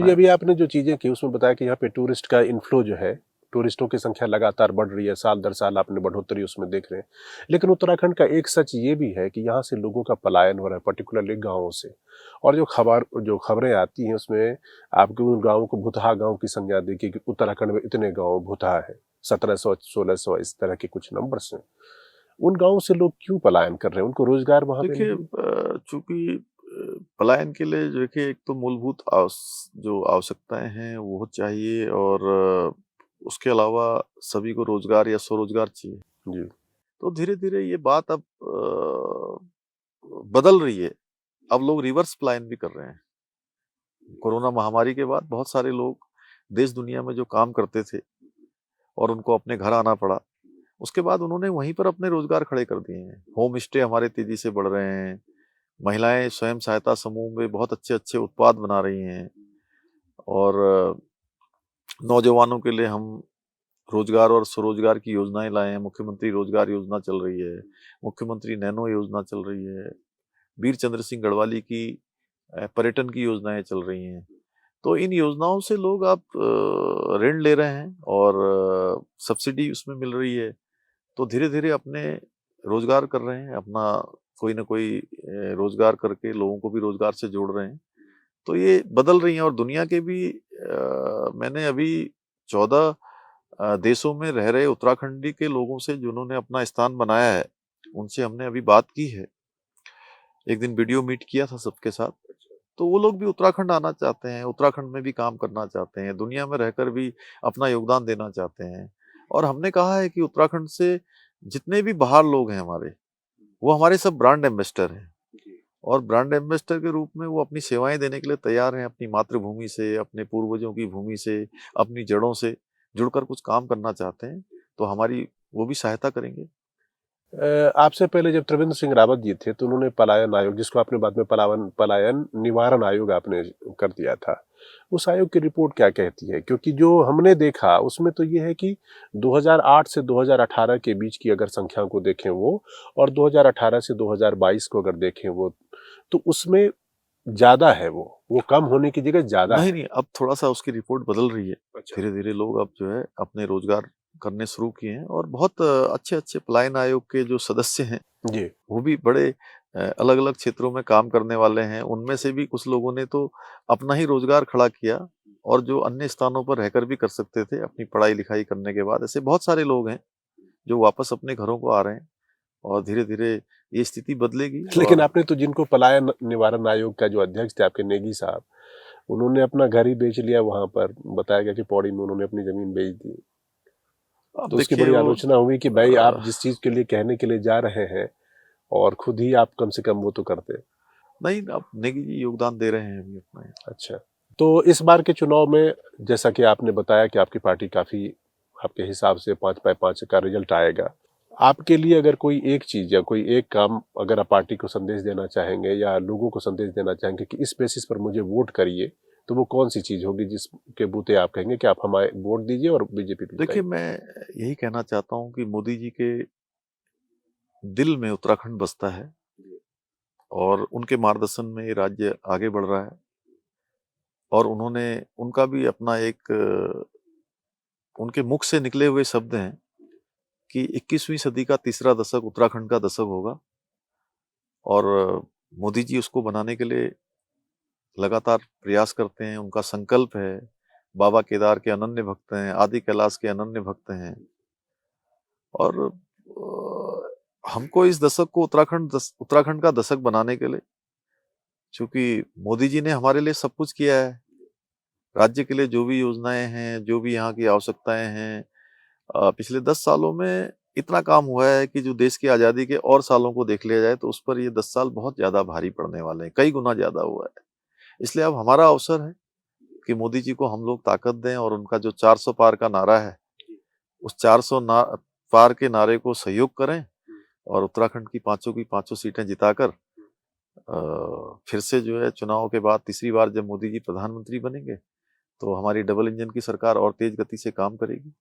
ये अभी आपने जो चीज़ें की उसमें बताया कि यहाँ पे टूरिस्ट का इनफ्लो जो है, टूरिस्टों की संख्या लगातार बढ़ रही है, साल दर साल आपने बढ़ोतरी उसमें देख रहे हैं। लेकिन उत्तराखंड का एक सच ये भी है कि यहाँ से लोगों का पलायन हो रहा है, पर्टिकुलरली गाँवों से। और जो खबरें आती हैं उसमें आपको उन गाँवों को भुतहा गाँव की संज्ञा दी कि उत्तराखंड में इतने गाँव भुतहा है, 1700 1600 इस तरह के कुछ नंबर्स हैं। उन गाँवों से लोग क्यों पलायन कर रहे हैं? उनको रोज़गार वहाँ पे देखिए नहीं है? चूँकि पलायन के लिए देखिए एक तो मूलभूत जो आवश्यकताएँ हैं वो चाहिए और उसके अलावा सभी को रोज़गार या स्वरोज़गार चाहिए। जी, तो धीरे-धीरे ये बात अब बदल रही है। अब लोग रिवर्स पलायन भी कर रहे हैं। कोरोना महामारी के बाद बहुत सारे लोग देश दुनिया में जो काम करते थे और उनको अपने घर आना पड़ा, उसके बाद उन्होंने वहीं पर अपने रोज़गार खड़े कर दिए हैं। होम स्टे हमारे तेज़ी से बढ़ रहे हैं। महिलाएँ स्वयं सहायता समूह में बहुत अच्छे-अच्छे उत्पाद बना रही हैं और नौजवानों के लिए हम रोज़गार और स्वरोज़गार की योजनाएँ लाए हैं। मुख्यमंत्री रोज़गार योजना चल रही है, मुख्यमंत्री नैनो योजना चल रही है, वीर चंद्र सिंह गढ़वाली की पर्यटन की योजनाएँ चल रही हैं। तो इन योजनाओं से लोग अब ऋण ले रहे हैं और सब्सिडी उसमें मिल रही है। तो धीरे-धीरे अपने रोज़गार कर रहे हैं, अपना कोई न कोई रोज़गार करके लोगों को भी रोज़गार से जोड़ रहे हैं। तो ये बदल रही हैं और दुनिया के भी मैंने अभी 14 देशों में रह रहे उत्तराखंडी के लोगों से जिन्होंने अपना स्थान बनाया है, उनसे हमने अभी बात की है। एक दिन वीडियो मीट किया था सबके साथ। तो वो लोग भी उत्तराखंड आना चाहते हैं, उत्तराखंड में भी काम करना चाहते हैं, दुनिया में रहकर भी अपना योगदान देना चाहते हैं। और हमने कहा है कि उत्तराखंड से जितने भी बाहर लोग हैं हमारे, वो हमारे सब ब्रांड एम्बेसडर हैं। और ब्रांड एम्बेसडर के रूप में वो अपनी सेवाएँ देने के लिए तैयार हैं, अपनी मातृभूमि से, अपने पूर्वजों की भूमि से, अपनी जड़ों से जुड़कर कुछ काम करना चाहते हैं, तो हमारी वो भी सहायता करेंगे। आपसे पहले जब त्रिवेंद्र सिंह रावत जी थे तो उन्होंने पलायन आयोग जिसको आपने बाद में पलायन पलायन निवारण आयोग आपने कर दिया था। उस आयोग की रिपोर्ट क्या कहती है? क्योंकि जो हमने देखा उसमें तो ये है कि 2008 से 2018 के बीच की अगर संख्या को देखें वो और 2018 से 2022 को अगर देखें वो तो उसमें ज़्यादा है वो कम होने की जगह ज़्यादा नहीं, है। नहीं, अब थोड़ा-सा उसकी रिपोर्ट बदल रही है। अच्छा। धीरे-धीरे लोग अब जो है अपने रोज़गार करने शुरू किए हैं और बहुत अच्छे-अच्छे पलायन आयोग के जो सदस्य हैं, जी। वो भी बड़े अलग-अलग क्षेत्रों में काम करने वाले हैं। उनमें से भी कुछ लोगों ने तो अपना ही रोज़गार खड़ा किया और जो अन्य स्थानों पर रहकर भी कर सकते थे अपनी पढ़ाई-लिखाई करने के बाद। ऐसे बहुत सारे लोग हैं जो वापस अपने घरों को आ रहे हैं और धीरे-धीरे ये स्थिति बदलेगी लेकिन और आपने तो जिनको पलायन निवारण आयोग का जो अध्यक्ष थे आपके नेगी साहब, उन्होंने अपना घर ही बेच लिया वहाँ पर, बताया गया कि पौड़ी में उन्होंने अपनी ज़मीन बेच दी। अब तो उसकी देखिए बड़ी वो आलोचना हुई कि भाई आप अ, जिस चीज़ के लिए कहने के लिए जा रहे हैं और खुद ही आप कम से कम वो तो करते। नहीं अब नेगी जी योगदान दे रहे हैं अभी अपना। अच्छा, तो इस बार के चुनाव में जैसा कि आपने बताया कि आपकी पार्टी काफ़ी आपके हिसाब से 5 बाय 5 का रिज़ल्ट आएगा। आपके लिए अगर कोई एक चीज़ या कोई एक काम अगर आप पार्टी को संदेश देना चाहेंगे या लोगों को संदेश देना चाहेंगे कि इस बेसिस पर मुझे वोट करिए, तो वो कौन-सी चीज़ होगी जिसके बूते आप कहेंगे कि आप हमारे वोट दीजिए और बीजेपी को देखिए जिताइए? मैं यही कहना चाहता हूँ कि मोदी जी के दिल में उत्तराखंड बसता है और उनके मार्गदर्शन में ये राज्य आगे बढ़ रहा है और उन्होंने उनका भी अपना एक उनके मुख से निकले हुए शब्द हैं कि 21वीं सदी का तीसरा दशक उत्तराखंड का दशक होगा और मोदी जी उसको बनाने के लिए लगातार प्रयास करते हैं, उनका संकल्प है। बाबा केदार के अनन्य भक्त हैं, आदि कैलाश के अनन्य भक्त हैं और हमको इस दशक को उत्तराखंड का दशक बनाने के लिए चूँकि मोदी जी ने हमारे लिए सब कुछ किया है, राज्य के लिए जो भी योजनाएँ हैं, जो भी यहाँ की आवश्यकताएँ हैं पिछले 10 सालों में इतना काम हुआ है कि जो देश की आज़ादी के और सालों को देख लिया जाए तो उस पर ये 10 साल बहुत ज़्यादा भारी पड़ने वाले हैं, कई गुना ज़्यादा हुआ है। इसलिए अब हमारा अवसर है कि मोदी जी को हम लोग ताकत दें और उनका जो 400 पार का नारा है, उस 400 पार के नारे को सहयोग करें और उत्तराखंड की पाँचों सीटें जिताकर फिर से जो है चुनाव के बाद तीसरी बार जब मोदी जी प्रधानमंत्री बनेंगे, तो हमारी डबल इंजन की सरकार और तेज गति से काम करेगी।